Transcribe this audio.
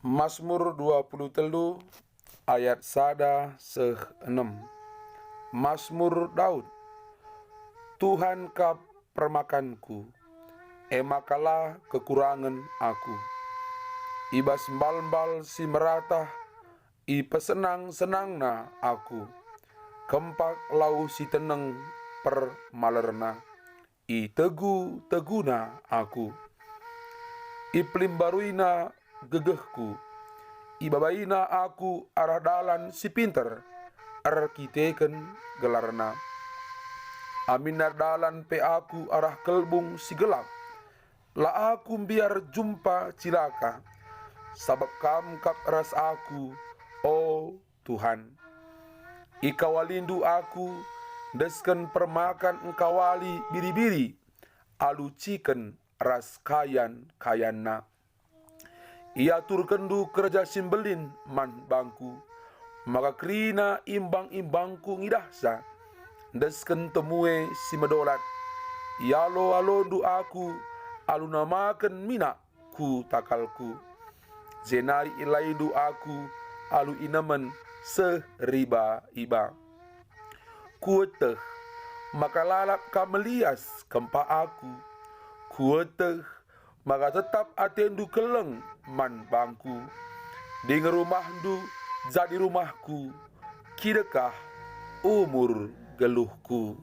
Mazmur 23 ayat 1-6. Mazmur Daud. Tuhan kap permakanku, emakalah kekurangan aku. Ibas mbal-mbal si meratah, i pesenang-senangna aku. Kempak lau si teneng per malerna, i tegu-teguna aku. I pelimbaruina gegehku, ibabaina aku arah dalan si pinter, arkiteken gelarna. Aminar dalan pe aku arah kelbung si gelap, la aku biar jumpa cilaka, sabab kam kap ras aku, oh Tuhan. Ikawalindu aku, desken permakan engkawali biri-biri, aluciken ras kayan-kayanna. Ia turkendu kerja simbelin man bangku, maka krina imbang-imbangku ngidahsa, desken temue si medolat. Yalo alondu aku, alunamaken mina ku takalku. Zenari ilaindu aku, alu inamen seriba-iba. Kueteh, maka lalap kamelias kempa aku. Kueteh, maka tetap atendu keleng man bangku. Di rumahdu jadi rumahku, kidekah umur geluhku.